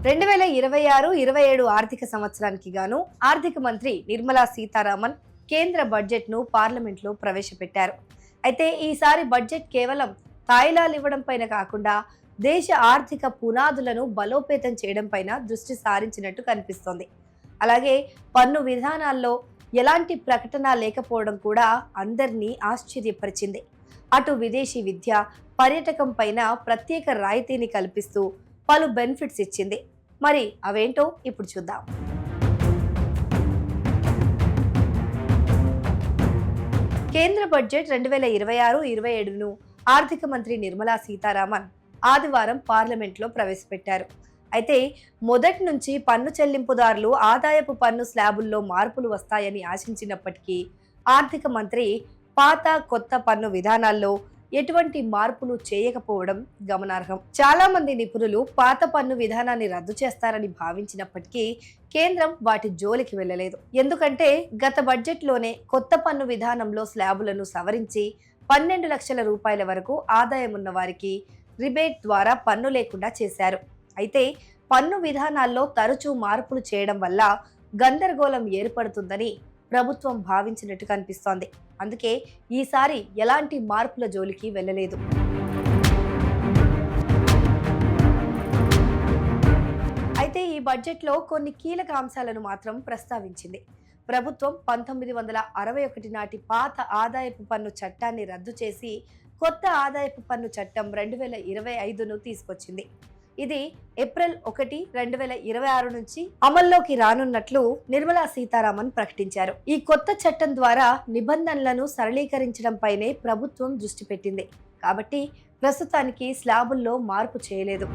2026-27 ఆర్థిక సంవత్సరానికి గాను ఆర్థిక మంత్రి నిర్మలా సీతారామన్ కేంద్ర బడ్జెట్ను పార్లమెంట్లో ప్రవేశపెట్టారు. అయితే ఈసారి బడ్జెట్ కేవలం తాయిలాలు ఇవ్వడం పైన కాకుండా దేశ ఆర్థిక పునాదులను బలోపేతం చేయడం పైన దృష్టి సారించినట్టు కనిపిస్తోంది. అలాగే పన్ను విధానాల్లో ఎలాంటి ప్రకటన లేకపోవడం కూడా అందరినీ ఆశ్చర్యపరిచింది. అటు విదేశీ విద్య, పర్యాటకం పైన ప్రత్యేక రాయితీని కల్పిస్తూ పలు బెనిఫిట్స్ ఇచ్చింది. మరి అవేంటో ఇప్పుడు చూద్దాం. కేంద్ర బడ్జెట్ 2026-27ను ఆర్థిక మంత్రి నిర్మలా సీతారామన్ ఆదివారం పార్లమెంట్లో ప్రవేశపెట్టారు. అయితే మొదటి నుంచి పన్ను చెల్లింపుదారులు ఆదాయపు పన్ను స్లాబుల్లో మార్పులు వస్తాయని ఆశించినప్పటికీ ఆర్థిక మంత్రి పాత కొత్త పన్ను విధానాల్లో ఎటువంటి మార్పులు చేయకపోవడం గమనార్హం. చాలా మంది నిపుణులు పాత పన్ను విధానాన్ని రద్దు చేస్తారని భావించినప్పటికీ కేంద్రం వాటి జోలికి వెళ్ళలేదు. ఎందుకంటే గత బడ్జెట్లోనే కొత్త పన్ను విధానంలో స్లాబులను సవరించి 12 లక్షల రూపాయల వరకు ఆదాయం ఉన్న వారికి రిబేట్ ద్వారా పన్ను లేకుండా చేశారు. అయితే పన్ను విధానాల్లో తరచూ మార్పులు చేయడం వల్ల గందరగోళం ఏర్పడుతుందని ప్రభుత్వం భావించినట్టు కనిపిస్తోంది. అందుకే ఈసారి ఎలాంటి మార్పుల జోలికి వెళ్ళలేదు. అయితే ఈ బడ్జెట్లో కొన్ని కీలక అంశాలను మాత్రం ప్రస్తావించింది. ప్రభుత్వం 1961 నాటి పాత ఆదాయపు పన్ను చట్టాన్ని రద్దు చేసి కొత్త ఆదాయపు పన్ను చట్టం 2025ను తీసుకొచ్చింది. ఇది ఏప్రిల్ 1, 2026 నుంచి అమల్లోకి రానున్నట్లు నిర్మలా సీతారామన్ ప్రకటించారు. ఈ కొత్త చట్టం ద్వారా నిబంధనలను సరళీకరించడంపైనే ప్రభుత్వం దృష్టి పెట్టింది. కాబట్టి ప్రస్తుతానికి స్లాబుల్లో మార్పు చేయలేదు.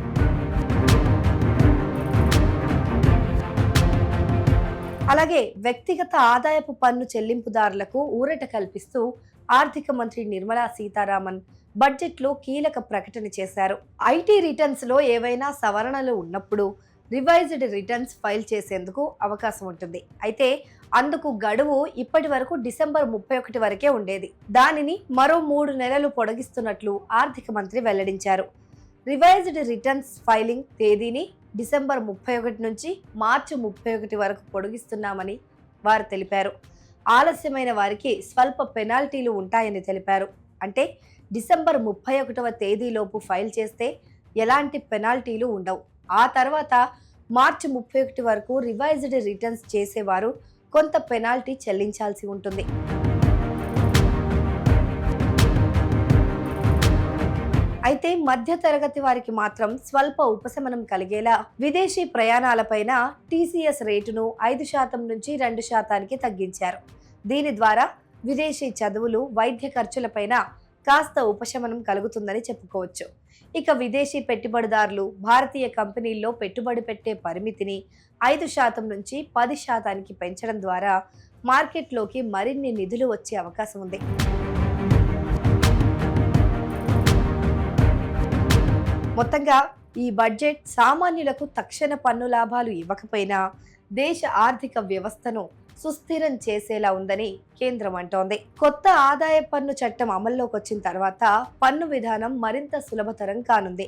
అలాగే వ్యక్తిగత ఆదాయపు పన్ను చెల్లింపుదారులకు ఊరట కల్పిస్తూ ఆర్థిక మంత్రి నిర్మలా సీతారామన్ బడ్జెట్లో కీలక ప్రకటన చేశారు. ఐటీ రిటర్న్స్ లో ఏవైనా సవరణలు ఉన్నప్పుడు రివైజ్డ్ రిటర్న్స్ ఫైల్ చేసేందుకు అవకాశం ఉంటుంది. అయితే అందుకు గడువు ఇప్పటి వరకు డిసెంబర్ 31 వరకే ఉండేది. దానిని మరో 3 నెలలు పొడిగిస్తున్నట్లు ఆర్థిక మంత్రి వెల్లడించారు. రివైజ్డ్ రిటర్న్స్ ఫైలింగ్ తేదీని డిసెంబర్ 31 నుంచి మార్చి 31 వరకు పొడిగిస్తున్నామని వారు తెలిపారు. ఆలస్యమైన వారికి స్వల్ప పెనాల్టీలు ఉంటాయని తెలిపారు. అంటే డిసెంబర్ 31వ తేదీలోపు ఫైల్ చేస్తే ఎలాంటి పెనాల్టీలు ఉండవు. ఆ తర్వాత మార్చి 31 వరకు రివైజ్డ్ రిటర్న్స్ చేసేవారు కొంత పెనాల్టీ చెల్లించాల్సి ఉంటుంది. అయితే మధ్య తరగతి వారికి మాత్రం స్వల్ప ఉపశమనం కలిగేలా విదేశీ ప్రయాణాలపైన టీసీఎస్ రేటును 5% నుంచి 2%కి తగ్గించారు. దీని ద్వారా విదేశీ చదువులు, వైద్య ఖర్చులపైన కాస్త ఉపశమనం కలుగుతుందని చెప్పుకోవచ్చు. ఇక విదేశీ పెట్టుబడిదారులు భారతీయ కంపెనీల్లో పెట్టుబడి పెట్టే పరిమితిని 5% నుంచి 10%కి పెంచడం ద్వారా మార్కెట్లోకి మరిన్ని నిధులు వచ్చే అవకాశం ఉంది. మొత్తంగా ఈ బడ్జెట్ సామాన్యులకు తక్షణ పన్ను లాభాలు ఇవ్వకపోయినా దేశ ఆర్థిక వ్యవస్థను సుస్థిరం చేసేలా ఉందని కేంద్రం అంటోంది. కొత్త ఆదాయ పన్ను చట్టం అమల్లోకి వచ్చిన తర్వాత పన్ను విధానం మరింత సులభతరం కానుంది.